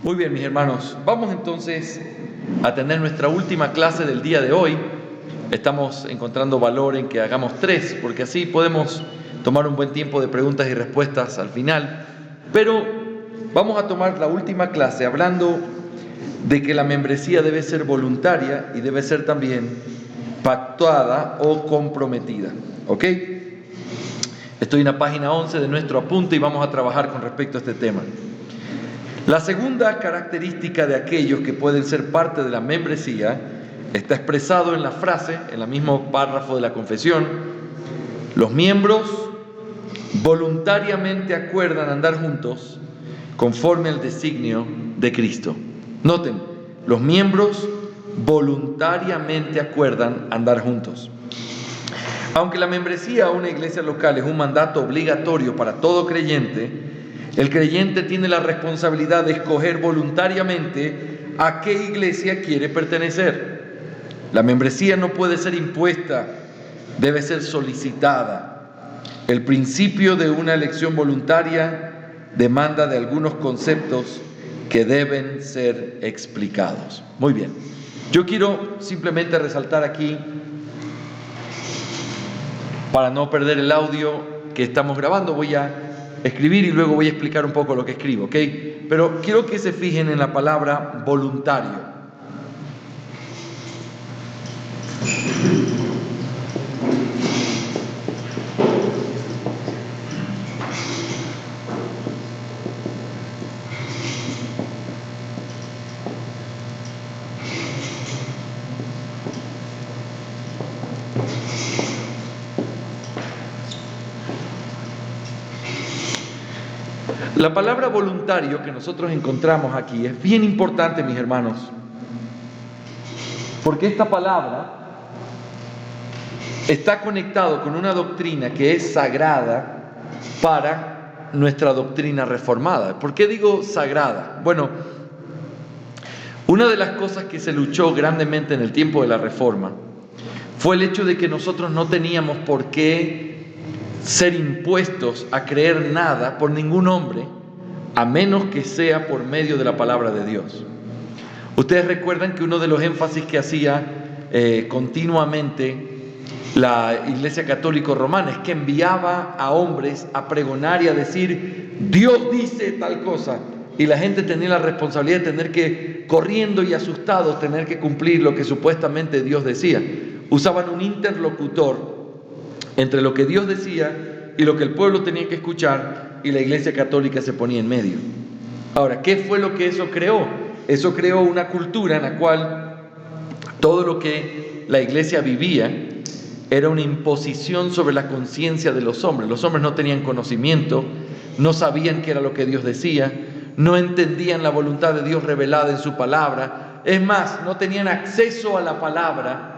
Muy bien, mis hermanos, vamos entonces a tener nuestra última clase del día de hoy. Estamos encontrando valor en que hagamos 3, porque así podemos tomar un buen tiempo de preguntas y respuestas al final. Pero vamos a tomar la última clase hablando de que la membresía debe ser voluntaria y debe ser también pactuada o comprometida. ¿Ok? Estoy en la página 11 de nuestro apunte y vamos a trabajar con respecto a este tema. La segunda característica de aquellos que pueden ser parte de la membresía está expresado en la frase, en el mismo párrafo de la confesión: los miembros voluntariamente acuerdan andar juntos conforme al designio de Cristo. Noten, los miembros voluntariamente acuerdan andar juntos. Aunque la membresía a una iglesia local es un mandato obligatorio para todo creyente, el creyente tiene la responsabilidad de escoger voluntariamente a qué iglesia quiere pertenecer. La membresía no puede ser impuesta, debe ser solicitada. El principio de una elección voluntaria demanda de algunos conceptos que deben ser explicados. Muy bien, yo quiero simplemente resaltar aquí, para no perder el audio que estamos grabando, voy a escribir y luego voy a explicar un poco lo que escribo, ¿ok? Pero quiero que se fijen en la palabra voluntario. La palabra voluntario que nosotros encontramos aquí es bien importante, mis hermanos, porque esta palabra está conectado con una doctrina que es sagrada para nuestra doctrina reformada. ¿Por qué digo sagrada? Bueno, una de las cosas que se luchó grandemente en el tiempo de la Reforma fue el hecho de que nosotros no teníamos por qué ser impuestos a creer nada por ningún hombre, a menos que sea por medio de la palabra de Dios. Ustedes recuerdan que uno de los énfasis que hacía continuamente la Iglesia Católica Romana es que enviaba a hombres a pregonar y a decir: Dios dice tal cosa, y la gente tenía la responsabilidad de tener que, corriendo y asustados, tener que cumplir lo que supuestamente Dios decía. Usaban un interlocutor entre lo que Dios decía y lo que el pueblo tenía que escuchar, y la Iglesia Católica se ponía en medio. Ahora, ¿qué fue lo que eso creó? Eso creó una cultura en la cual todo lo que la Iglesia vivía era una imposición sobre la conciencia de los hombres. Los hombres no tenían conocimiento, no sabían qué era lo que Dios decía, no entendían la voluntad de Dios revelada en su palabra. Es más, no tenían acceso a la palabra.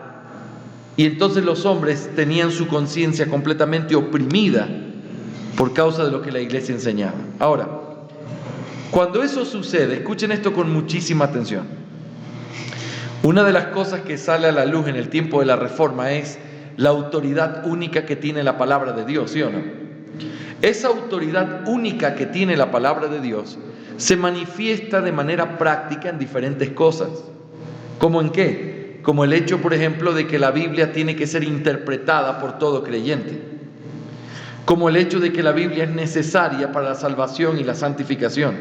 Y entonces los hombres tenían su conciencia completamente oprimida por causa de lo que la iglesia enseñaba. Ahora, cuando eso sucede, escuchen esto con muchísima atención. Una de las cosas que sale a la luz en el tiempo de la Reforma es la autoridad única que tiene la palabra de Dios, ¿sí o no? Esa autoridad única que tiene la palabra de Dios se manifiesta de manera práctica en diferentes cosas. ¿Cómo en qué? Como el hecho, por ejemplo, de que la Biblia tiene que ser interpretada por todo creyente. Como el hecho de que la Biblia es necesaria para la salvación y la santificación.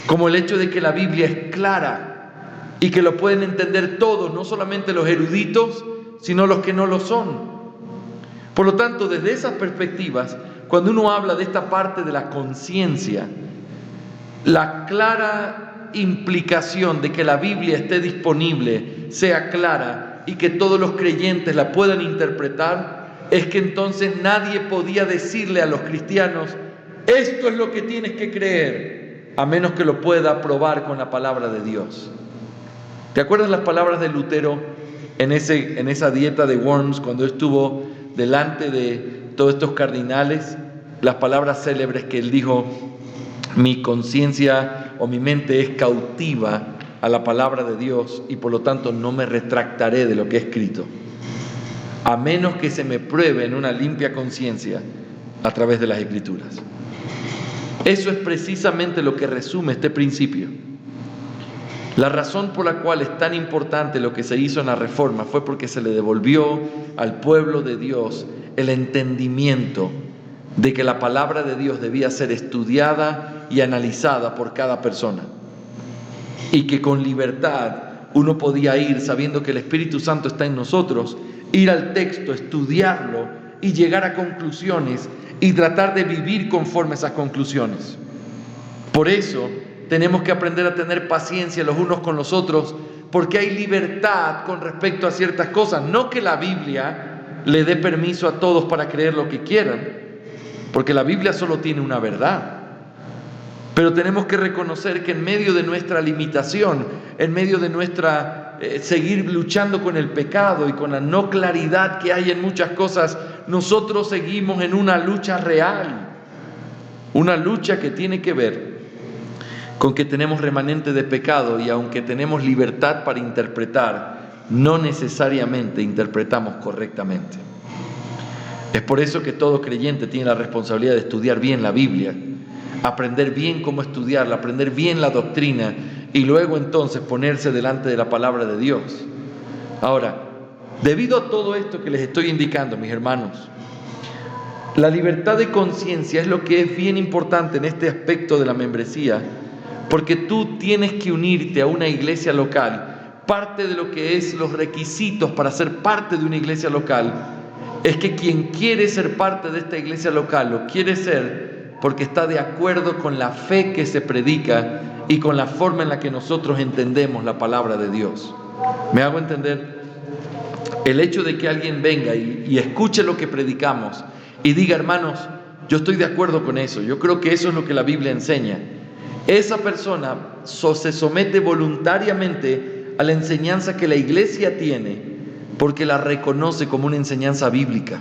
Como el hecho de que la Biblia es clara y que lo pueden entender todos, no solamente los eruditos, sino los que no lo son. Por lo tanto, desde esas perspectivas, cuando uno habla de esta parte de la conciencia, la clara implicación de que la Biblia esté disponible, sea clara y que todos los creyentes la puedan interpretar, es que entonces nadie podía decirle a los cristianos: esto es lo que tienes que creer, a menos que lo pueda probar con la palabra de Dios. ¿Te acuerdas las palabras de Lutero en esa dieta de Worms, cuando estuvo delante de todos estos cardinales? Las palabras célebres que él dijo: mi conciencia o mi mente es cautiva a la palabra de Dios y por lo tanto no me retractaré de lo que he escrito, a menos que se me pruebe en una limpia conciencia a través de las Escrituras. Eso es precisamente lo que resume este principio. La razón por la cual es tan importante lo que se hizo en la Reforma fue porque se le devolvió al pueblo de Dios el entendimiento de que la palabra de Dios debía ser estudiada y analizada por cada persona, y que con libertad uno podía ir, sabiendo que el Espíritu Santo está en nosotros, ir al texto, estudiarlo y llegar a conclusiones y tratar de vivir conforme a esas conclusiones. Por eso tenemos que aprender a tener paciencia los unos con los otros, porque hay libertad con respecto a ciertas cosas. No que la Biblia le dé permiso a todos para creer lo que quieran, porque la Biblia solo tiene una verdad. Pero tenemos que reconocer que en medio de nuestra limitación, en medio de nuestra seguir luchando con el pecado y con la no claridad que hay en muchas cosas, nosotros seguimos en una lucha real, una lucha que tiene que ver con que tenemos remanente de pecado, y aunque tenemos libertad para interpretar, no necesariamente interpretamos correctamente. Es por eso que todo creyente tiene la responsabilidad de estudiar bien la Biblia, aprender bien cómo estudiarla, aprender bien la doctrina, y luego entonces ponerse delante de la palabra de Dios. Ahora, debido a todo esto que les estoy indicando, mis hermanos, la libertad de conciencia es lo que es bien importante en este aspecto de la membresía, porque tú tienes que unirte a una iglesia local. Parte de lo que es los requisitos para ser parte de una iglesia local es que quien quiere ser parte de esta iglesia local lo quiere ser porque está de acuerdo con la fe que se predica y con la forma en la que nosotros entendemos la palabra de Dios. ¿Me hago entender? El hecho de que alguien venga y escuche lo que predicamos y diga, hermanos, yo estoy de acuerdo con eso, yo creo que eso es lo que la Biblia enseña. Esa persona se somete voluntariamente a la enseñanza que la iglesia tiene porque la reconoce como una enseñanza bíblica.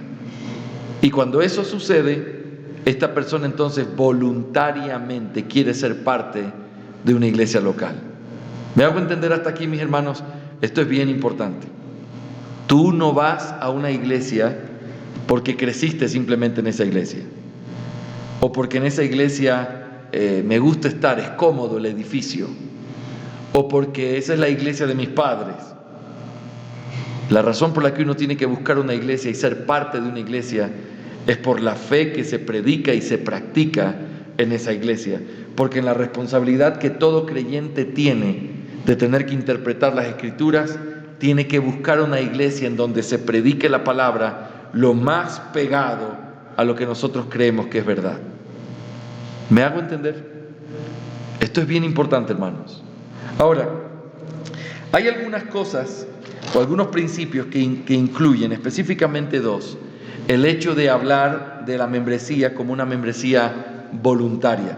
Y cuando eso sucede, esta persona entonces voluntariamente quiere ser parte de una iglesia local. ¿Me hago entender hasta aquí, mis hermanos? Esto es bien importante. Tú no vas a una iglesia porque creciste simplemente en esa iglesia, o porque en esa iglesia me gusta estar, es cómodo el edificio, o porque esa es la iglesia de mis padres. La razón por la que uno tiene que buscar una iglesia y ser parte de una iglesia es por la fe que se predica y se practica en esa iglesia, porque en la responsabilidad que todo creyente tiene de tener que interpretar las Escrituras, tiene que buscar una iglesia en donde se predique la palabra lo más pegado a lo que nosotros creemos que es verdad. ¿Me hago entender? Esto es bien importante, hermanos. Ahora, hay algunas cosas o algunos principios que incluyen, específicamente dos: el hecho de hablar de la membresía como una membresía voluntaria.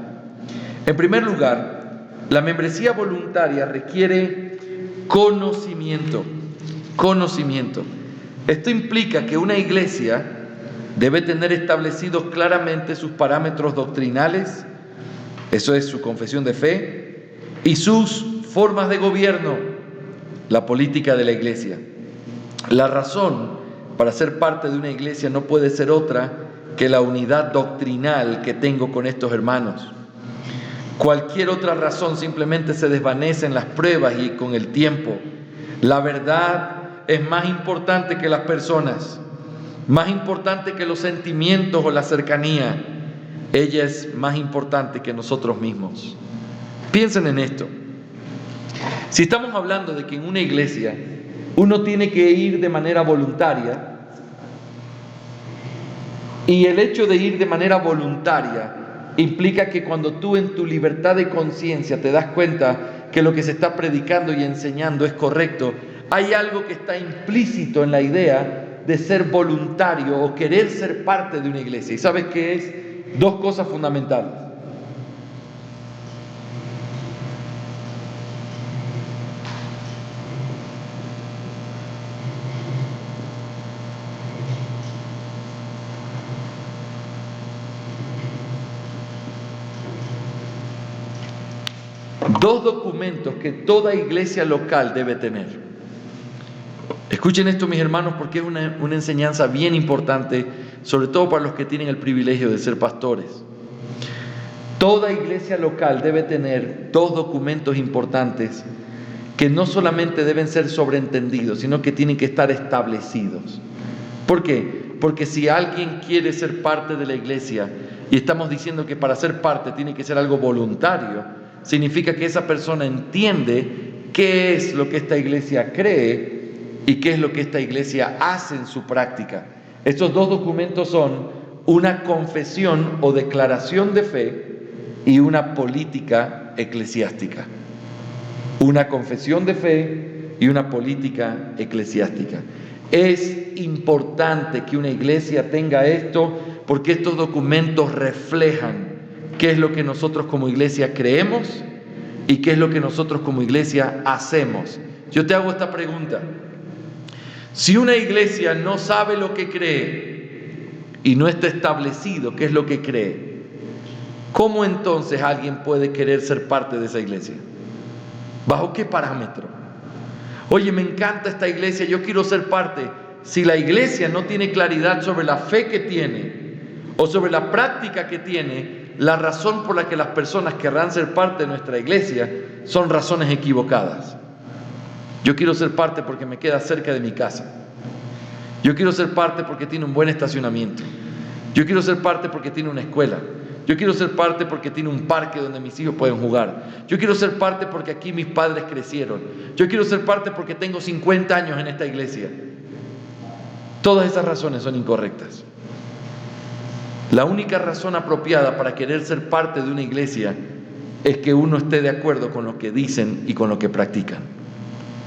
En primer lugar, la membresía voluntaria requiere conocimiento. Esto implica que una iglesia debe tener establecidos claramente sus parámetros doctrinales, eso es su confesión de fe, y sus formas de gobierno, la política de la iglesia. La razón para ser parte de una iglesia no puede ser otra que la unidad doctrinal que tengo con estos hermanos. Cualquier otra razón simplemente se desvanece en las pruebas y con el tiempo. La verdad es más importante que las personas, más importante que los sentimientos o la cercanía. Ella es más importante que nosotros mismos. Piensen en esto. Si estamos hablando de que en una iglesia uno tiene que ir de manera voluntaria, y el hecho de ir de manera voluntaria implica que cuando tú en tu libertad de conciencia te das cuenta que lo que se está predicando y enseñando es correcto, hay algo que está implícito en la idea de ser voluntario o querer ser parte de una iglesia. ¿Y sabes qué es? Dos cosas fundamentales. Dos documentos que toda iglesia local debe tener. Escuchen esto, mis hermanos, porque es una enseñanza bien importante, sobre todo para los que tienen el privilegio de ser pastores. Toda iglesia local debe tener dos documentos importantes que no solamente deben ser sobreentendidos, sino que tienen que estar establecidos. ¿Por qué? Porque si alguien quiere ser parte de la iglesia, y estamos diciendo que para ser parte tiene que ser algo voluntario, significa que esa persona entiende qué es lo que esta iglesia cree y qué es lo que esta iglesia hace en su práctica. Estos dos documentos son una confesión o declaración de fe y una política eclesiástica. Una confesión de fe y una política eclesiástica. Es importante que una iglesia tenga esto porque estos documentos reflejan qué es lo que nosotros como iglesia creemos y qué es lo que nosotros como iglesia hacemos. Yo te hago esta pregunta. Si una iglesia no sabe lo que cree y no está establecido qué es lo que cree, ¿cómo entonces alguien puede querer ser parte de esa iglesia? ¿Bajo qué parámetro? Oye, me encanta esta iglesia, yo quiero ser parte. Si la iglesia no tiene claridad sobre la fe que tiene o sobre la práctica que tiene, la razón por la que las personas querrán ser parte de nuestra iglesia son razones equivocadas. Yo quiero ser parte porque me queda cerca de mi casa. Yo quiero ser parte porque tiene un buen estacionamiento. Yo quiero ser parte porque tiene una escuela. Yo quiero ser parte porque tiene un parque donde mis hijos pueden jugar. Yo quiero ser parte porque aquí mis padres crecieron. Yo quiero ser parte porque tengo 50 años en esta iglesia. Todas esas razones son incorrectas. La única razón apropiada para querer ser parte de una iglesia es que uno esté de acuerdo con lo que dicen y con lo que practican,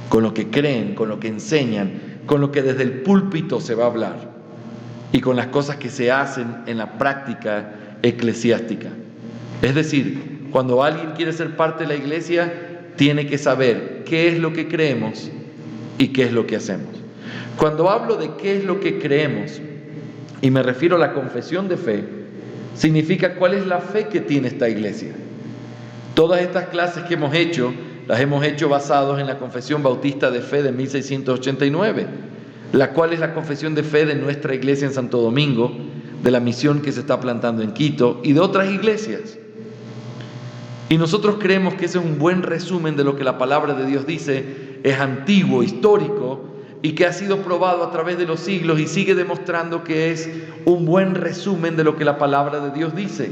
con lo que creen, con lo que enseñan, con lo que desde el púlpito se va a hablar y con las cosas que se hacen en la práctica eclesiástica. Es decir, cuando alguien quiere ser parte de la iglesia, tiene que saber qué es lo que creemos y qué es lo que hacemos. Cuando hablo de qué es lo que creemos, y me refiero a la confesión de fe, significa cuál es la fe que tiene esta iglesia. Todas estas clases que hemos hecho, las hemos hecho basados en la Confesión Bautista de Fe de 1689, la cual es la confesión de fe de nuestra iglesia en Santo Domingo, de la misión que se está plantando en Quito y de otras iglesias. Y nosotros creemos que ese es un buen resumen de lo que la palabra de Dios dice, es antiguo, histórico, y que ha sido probado a través de los siglos y sigue demostrando que es un buen resumen de lo que la palabra de Dios dice.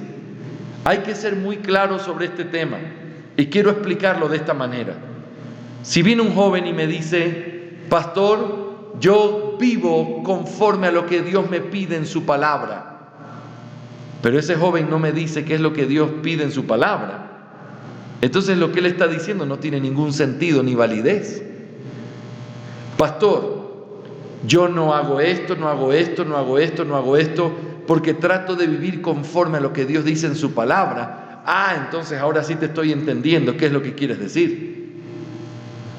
Hay que ser muy claro sobre este tema y quiero explicarlo de esta manera. Si viene un joven y me dice, pastor, yo vivo conforme a lo que Dios me pide en su palabra, pero ese joven no me dice qué es lo que Dios pide en su palabra, entonces lo que él está diciendo no tiene ningún sentido ni validez. Pastor, yo no hago esto, no hago esto, no hago esto, no hago esto, porque trato de vivir conforme a lo que Dios dice en su palabra. Entonces ahora sí te estoy entendiendo qué es lo que quieres decir.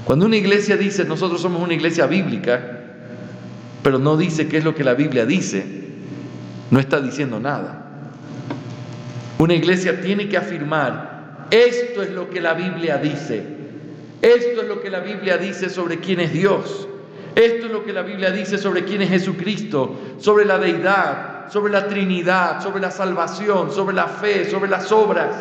Cuando una iglesia dice, nosotros somos una iglesia bíblica, pero no dice qué es lo que la Biblia dice, no está diciendo nada. Una iglesia tiene que afirmar, esto es lo que la Biblia dice. Esto es lo que la Biblia dice sobre quién es Dios. Esto es lo que la Biblia dice sobre quién es Jesucristo, sobre la deidad, sobre la Trinidad, sobre la salvación, sobre la fe, sobre las obras,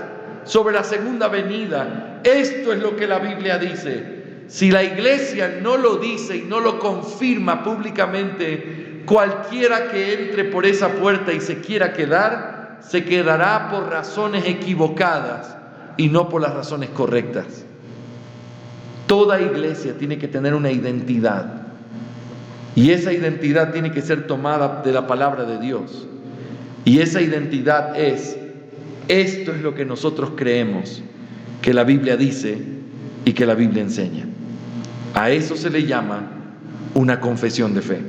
sobre la segunda venida. Esto es lo que la Biblia dice. Si la iglesia no lo dice y no lo confirma públicamente, cualquiera que entre por esa puerta y se quiera quedar, se quedará por razones equivocadas y no por las razones correctas. Toda iglesia tiene que tener una identidad y esa identidad tiene que ser tomada de la palabra de Dios. Y esa identidad es, esto es lo que nosotros creemos que la Biblia dice y que la Biblia enseña. A eso se le llama una confesión de fe.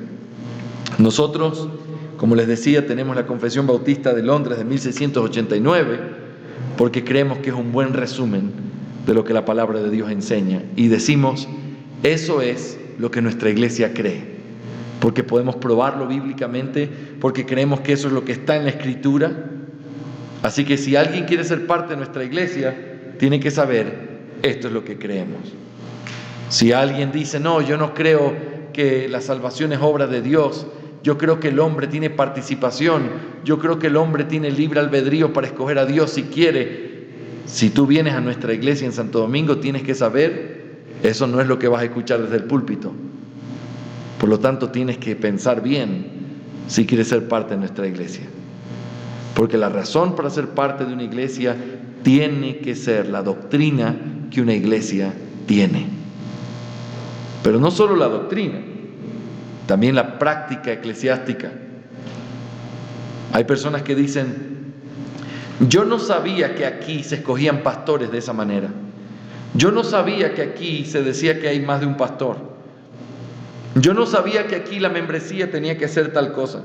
Nosotros, como les decía, tenemos la Confesión Bautista de Londres de 1689 porque creemos que es un buen resumen de lo que la palabra de Dios enseña. Y decimos, eso es lo que nuestra iglesia cree, porque podemos probarlo bíblicamente, porque creemos que eso es lo que está en la Escritura. Así que si alguien quiere ser parte de nuestra iglesia, tiene que saber, esto es lo que creemos. Si alguien dice, no, yo no creo que la salvación es obra de Dios, yo creo que el hombre tiene participación, yo creo que el hombre tiene libre albedrío para escoger a Dios si quiere. Si tú vienes a nuestra iglesia en Santo Domingo, tienes que saber eso no es lo que vas a escuchar desde el púlpito. Por lo tanto, tienes que pensar bien si quieres ser parte de nuestra iglesia. Porque la razón para ser parte de una iglesia tiene que ser la doctrina que una iglesia tiene. Pero no solo la doctrina, también la práctica eclesiástica. Hay personas que dicen: yo no sabía que aquí se escogían pastores de esa manera. Yo no sabía que aquí se decía que hay más de un pastor. Yo no sabía que aquí la membresía tenía que ser tal cosa.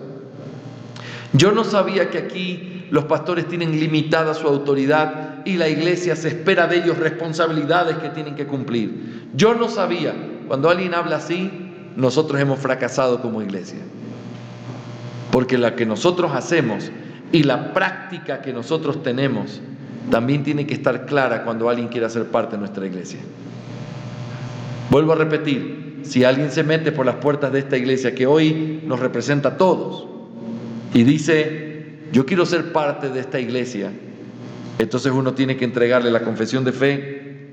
Yo no sabía que aquí los pastores tienen limitada su autoridad y la iglesia se espera de ellos responsabilidades que tienen que cumplir. Yo no sabía. Cuando alguien habla así, nosotros hemos fracasado como iglesia. Porque la que nosotros hacemos y la práctica que nosotros tenemos también tiene que estar clara cuando alguien quiera ser parte de nuestra iglesia. Vuelvo a repetir, si alguien se mete por las puertas de esta iglesia que hoy nos representa a todos y dice: yo quiero ser parte de esta iglesia, entonces uno tiene que entregarle la confesión de fe,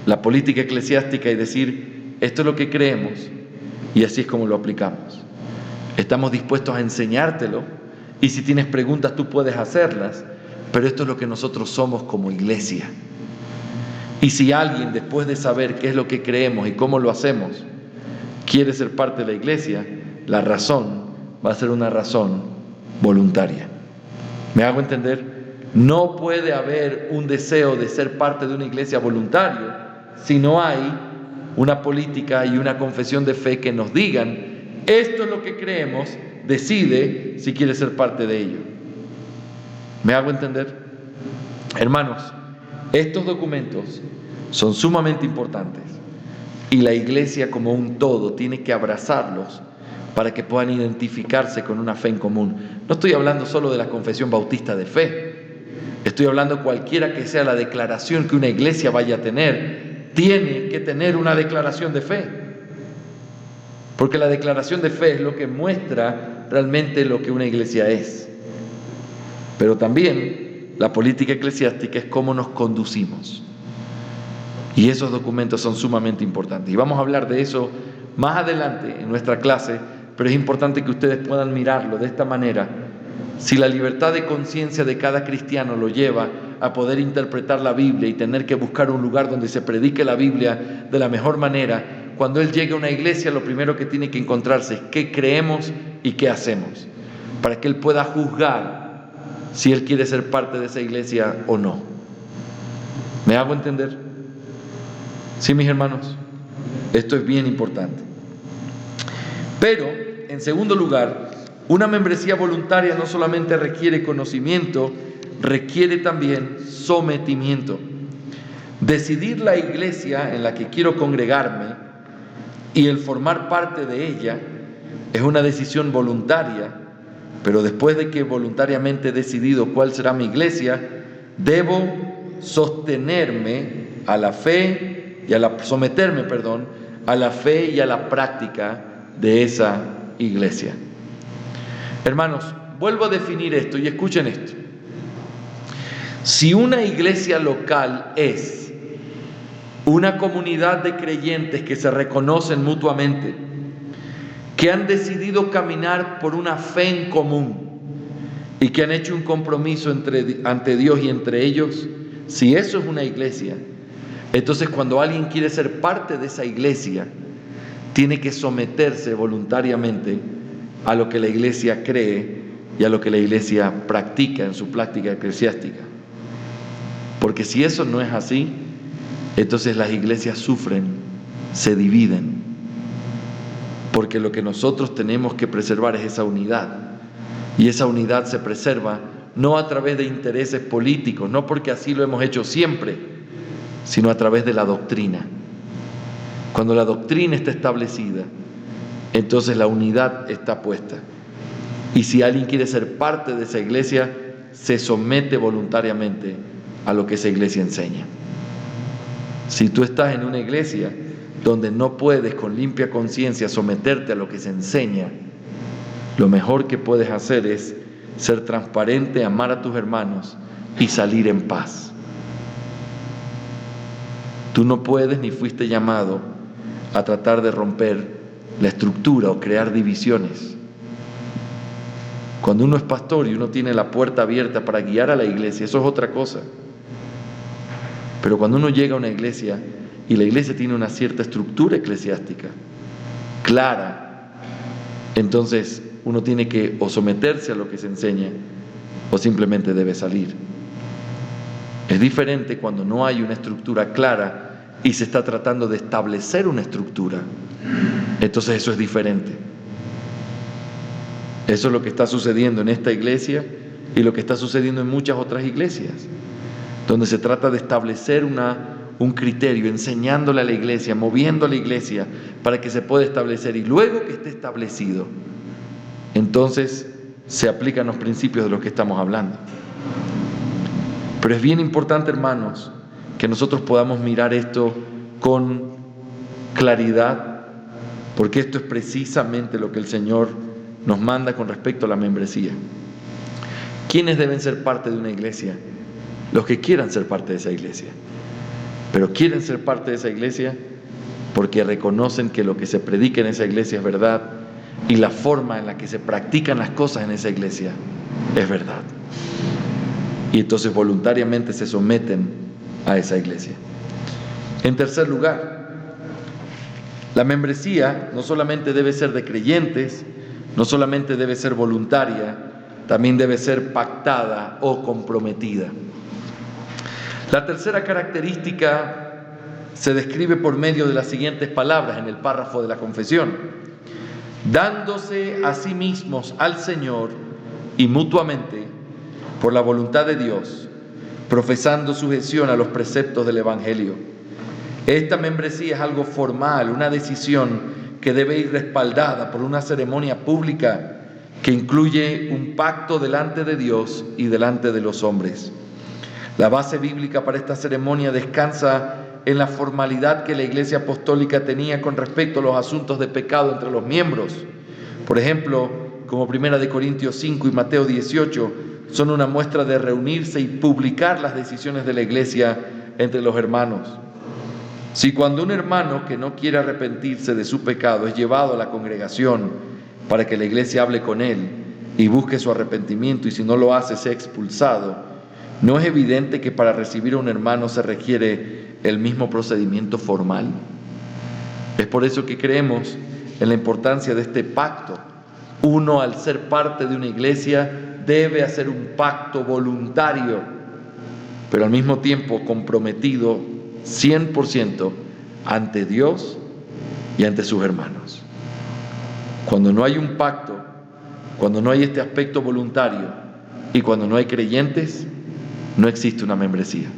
la política eclesiástica y decir: esto es lo que creemos y así es como lo aplicamos. Estamos dispuestos a enseñártelo y si tienes preguntas tú puedes hacerlas, pero esto es lo que nosotros somos como iglesia. Y si alguien, después de saber qué es lo que creemos y cómo lo hacemos, quiere ser parte de la iglesia, la razón va a ser una razón voluntaria. ¿Me hago entender? No puede haber un deseo de ser parte de una iglesia voluntario si no hay una política y una confesión de fe que nos digan: esto es lo que creemos, decide si quieres ser parte de ello. ¿Me hago entender? Hermanos, estos documentos son sumamente importantes y la iglesia como un todo tiene que abrazarlos para que puedan identificarse con una fe en común. No estoy hablando solo de la confesión bautista de fe, estoy hablando cualquiera que sea la declaración que una iglesia vaya a tener, tiene que tener una declaración de fe. Porque la declaración de fe es lo que muestra realmente lo que una iglesia es. Pero también la política eclesiástica es cómo nos conducimos. Y esos documentos son sumamente importantes. Y vamos a hablar de eso más adelante en nuestra clase, pero es importante que ustedes puedan mirarlo de esta manera. Si la libertad de conciencia de cada cristiano lo lleva a poder interpretar la Biblia y tener que buscar un lugar donde se predique la Biblia de la mejor manera, cuando él llegue a una iglesia, lo primero que tiene que encontrarse es qué creemos y qué hacemos, para que él pueda juzgar si él quiere ser parte de esa iglesia o no. ¿Me hago entender? Sí, mis hermanos, esto es bien importante. Pero, en segundo lugar, una membresía voluntaria no solamente requiere conocimiento, requiere también sometimiento. Decidir la iglesia en la que quiero congregarme y el formar parte de ella es una decisión voluntaria, pero después de que voluntariamente he decidido cuál será mi iglesia, debo sostenerme a la fe y someterme a la fe y a la práctica de esa iglesia. Hermanos, vuelvo a definir esto y escuchen esto. Si una iglesia local es una comunidad de creyentes que se reconocen mutuamente, que han decidido caminar por una fe en común y que han hecho un compromiso ante Dios y entre ellos, si eso es una iglesia, entonces cuando alguien quiere ser parte de esa iglesia, tiene que someterse voluntariamente a lo que la iglesia cree y a lo que la iglesia practica en su práctica eclesiástica. Porque si eso no es así, entonces las iglesias sufren, se dividen. Porque lo que nosotros tenemos que preservar es esa unidad. Y esa unidad se preserva no a través de intereses políticos, no porque así lo hemos hecho siempre, sino a través de la doctrina. Cuando la doctrina está establecida, entonces la unidad está puesta. Y si alguien quiere ser parte de esa iglesia, se somete voluntariamente a lo que esa iglesia enseña. Si tú estás en una iglesia donde no puedes con limpia conciencia someterte a lo que se enseña, lo mejor que puedes hacer es ser transparente, amar a tus hermanos y salir en paz. Tú no puedes ni fuiste llamado a tratar de romper la estructura o crear divisiones. Cuando uno es pastor y uno tiene la puerta abierta para guiar a la iglesia, eso es otra cosa. Pero cuando uno llega a una iglesia y la iglesia tiene una cierta estructura eclesiástica clara, entonces uno tiene que o someterse a lo que se enseña o simplemente debe salir. Es diferente cuando no hay una estructura clara y se está tratando de establecer una estructura. Entonces eso es diferente. Eso es lo que está sucediendo en esta iglesia y lo que está sucediendo en muchas otras iglesias, donde se trata de establecer un criterio, enseñándole a la iglesia, moviendo a la iglesia para que se pueda establecer, y luego que esté establecido, entonces se aplican los principios de los que estamos hablando. Pero es bien importante, hermanos, que nosotros podamos mirar esto con claridad, porque esto es precisamente lo que el Señor nos manda con respecto a la membresía. ¿Quiénes deben ser parte de una iglesia? Los que quieran ser parte de esa iglesia. Pero quieren ser parte de esa iglesia porque reconocen que lo que se predica en esa iglesia es verdad y la forma en la que se practican las cosas en esa iglesia es verdad. Y entonces voluntariamente se someten a esa iglesia. En tercer lugar, la membresía no solamente debe ser de creyentes, no solamente debe ser voluntaria, también debe ser pactada o comprometida. La tercera característica se describe por medio de las siguientes palabras en el párrafo de la confesión: dándose a sí mismos al Señor y mutuamente por la voluntad de Dios, profesando sujeción a los preceptos del Evangelio. Esta membresía es algo formal, una decisión que debe ir respaldada por una ceremonia pública que incluye un pacto delante de Dios y delante de los hombres. La base bíblica para esta ceremonia descansa en la formalidad que la Iglesia Apostólica tenía con respecto a los asuntos de pecado entre los miembros. Por ejemplo, como 1 Corintios 5 y Mateo 18 son una muestra de reunirse y publicar las decisiones de la Iglesia entre los hermanos. Si cuando un hermano que no quiere arrepentirse de su pecado es llevado a la congregación para que la iglesia hable con él y busque su arrepentimiento, y si no lo hace sea expulsado, ¿no es evidente que para recibir a un hermano se requiere el mismo procedimiento formal? Es por eso que creemos en la importancia de este pacto. Uno, al ser parte de una iglesia, debe hacer un pacto voluntario, pero al mismo tiempo comprometido 100% ante Dios y ante sus hermanos. Cuando no hay un pacto, cuando no hay este aspecto voluntario y cuando no hay creyentes, no existe una membresía.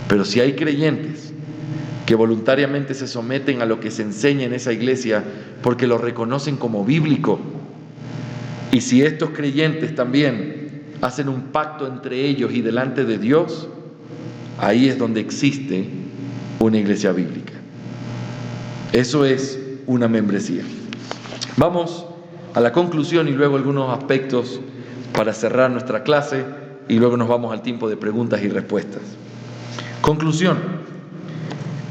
Pero si hay creyentes que voluntariamente se someten a lo que se enseña en esa iglesia porque lo reconocen como bíblico, y si estos creyentes también hacen un pacto entre ellos y delante de Dios, ahí es donde existe una iglesia bíblica. Eso es una membresía. Vamos a la conclusión y luego algunos aspectos para cerrar nuestra clase, y luego nos vamos al tiempo de preguntas y respuestas. Conclusión.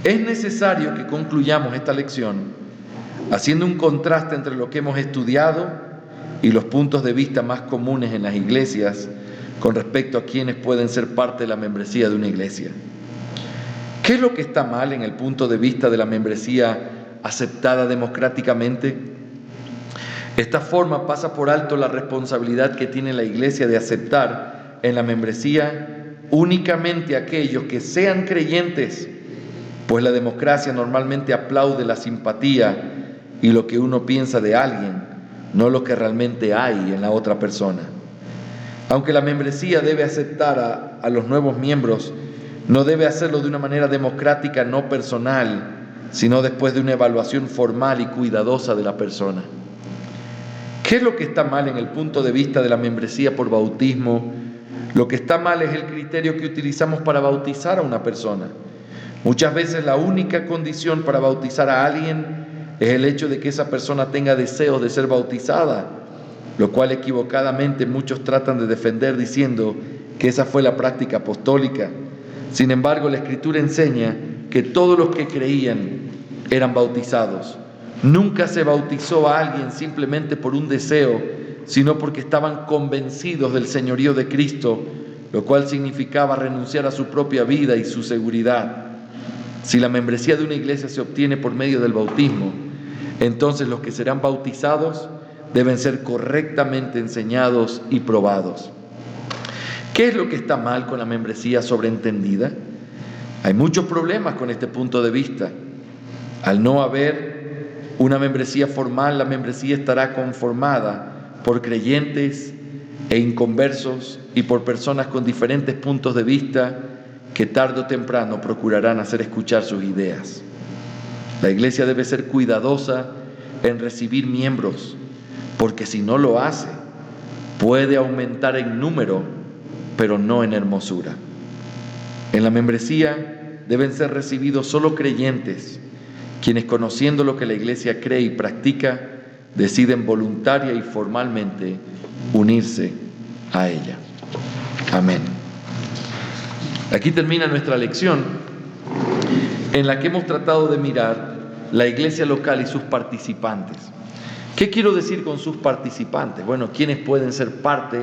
Es necesario que concluyamos esta lección haciendo un contraste entre lo que hemos estudiado y los puntos de vista más comunes en las iglesias con respecto a quienes pueden ser parte de la membresía de una iglesia. ¿Qué es lo que está mal en el punto de vista de la membresía aceptada democráticamente? Esta forma pasa por alto la responsabilidad que tiene la iglesia de aceptar en la membresía únicamente a aquellos que sean creyentes, pues la democracia normalmente aplaude la simpatía y lo que uno piensa de alguien, no lo que realmente hay en la otra persona. Aunque la membresía debe aceptar a los nuevos miembros, no debe hacerlo de una manera democrática, no personal, sino después de una evaluación formal y cuidadosa de la persona. ¿Qué es lo que está mal en el punto de vista de la membresía por bautismo? Lo que está mal es el criterio que utilizamos para bautizar a una persona. Muchas veces la única condición para bautizar a alguien es el hecho de que esa persona tenga deseos de ser bautizada, lo cual equivocadamente muchos tratan de defender diciendo que esa fue la práctica apostólica. Sin embargo, la Escritura enseña que todos los que creían eran bautizados. Nunca se bautizó a alguien simplemente por un deseo, sino porque estaban convencidos del señorío de Cristo, lo cual significaba renunciar a su propia vida y su seguridad. Si la membresía de una iglesia se obtiene por medio del bautismo, entonces los que serán bautizados deben ser correctamente enseñados y probados. ¿Qué es lo que está mal con la membresía sobreentendida? Hay muchos problemas con este punto de vista. Al no haber una membresía formal, la membresía estará conformada por creyentes e inconversos y por personas con diferentes puntos de vista que tarde o temprano procurarán hacer escuchar sus ideas. La iglesia debe ser cuidadosa en recibir miembros, porque si no lo hace, puede aumentar en número, pero no en hermosura. En la membresía deben ser recibidos solo creyentes, quienes, conociendo lo que la iglesia cree y practica, deciden voluntaria y formalmente unirse a ella. Amén. Aquí termina nuestra lección, en la que hemos tratado de mirar la iglesia local y sus participantes. ¿Qué quiero decir con sus participantes? Bueno, ¿quiénes pueden ser parte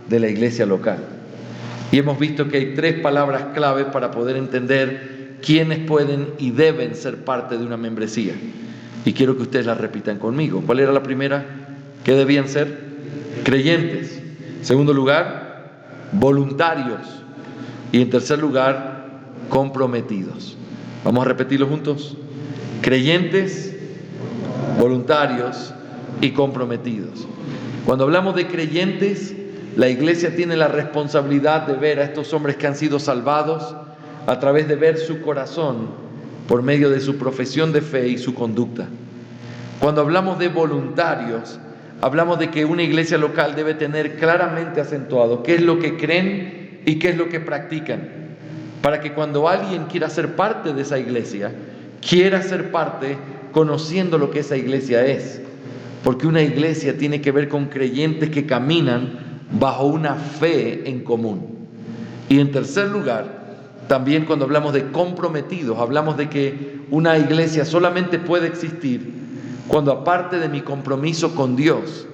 de la iglesia local? Y hemos visto que hay 3 palabras clave para poder entender quiénes pueden y deben ser parte de una membresía. Y quiero que ustedes la repitan conmigo. ¿Cuál era la primera? ¿Qué debían ser? Creyentes. En segundo lugar, voluntarios. Y en tercer lugar, comprometidos. Vamos a repetirlo juntos. Creyentes, voluntarios y comprometidos. Cuando hablamos de creyentes, la iglesia tiene la responsabilidad de ver a estos hombres que han sido salvados a través de ver su corazón por medio de su profesión de fe y su conducta. Cuando hablamos de voluntarios, hablamos de que una iglesia local debe tener claramente acentuado qué es lo que creen y qué es lo que practican, para que cuando alguien quiera ser parte de esa iglesia, quiera ser parte conociendo lo que esa iglesia es, porque una iglesia tiene que ver con creyentes que caminan bajo una fe en común. Y en tercer lugar, también cuando hablamos de comprometidos, hablamos de que una iglesia solamente puede existir cuando, aparte de mi compromiso con Dios,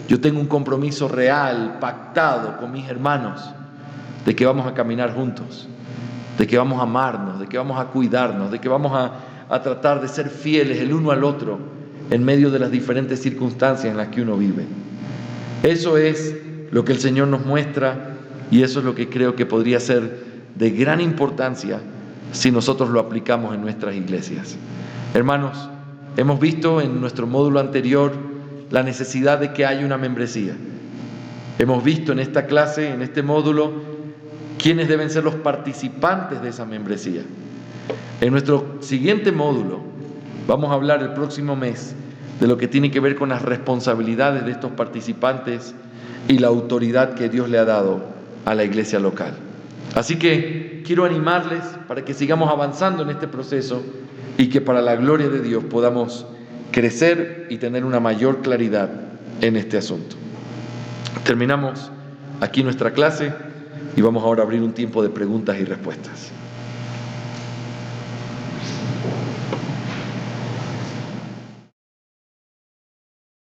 yo tengo un compromiso real, pactado con mis hermanos, de que vamos a caminar juntos, de que vamos a amarnos, de que vamos a cuidarnos, de que vamos a tratar de ser fieles el uno al otro en medio de las diferentes circunstancias en las que uno vive. Eso es lo que el Señor nos muestra, y eso es lo que creo que podría ser de gran importancia si nosotros lo aplicamos en nuestras iglesias. Hermanos, hemos visto en nuestro módulo anterior la necesidad de que haya una membresía. Hemos visto en esta clase, en este módulo, quiénes deben ser los participantes de esa membresía. En nuestro siguiente módulo vamos a hablar el próximo mes de lo que tiene que ver con las responsabilidades de estos participantes y la autoridad que Dios le ha dado a la iglesia local. Así que quiero animarles para que sigamos avanzando en este proceso y que para la gloria de Dios podamos crecer y tener una mayor claridad en este asunto. Terminamos aquí nuestra clase y vamos ahora a abrir un tiempo de preguntas y respuestas.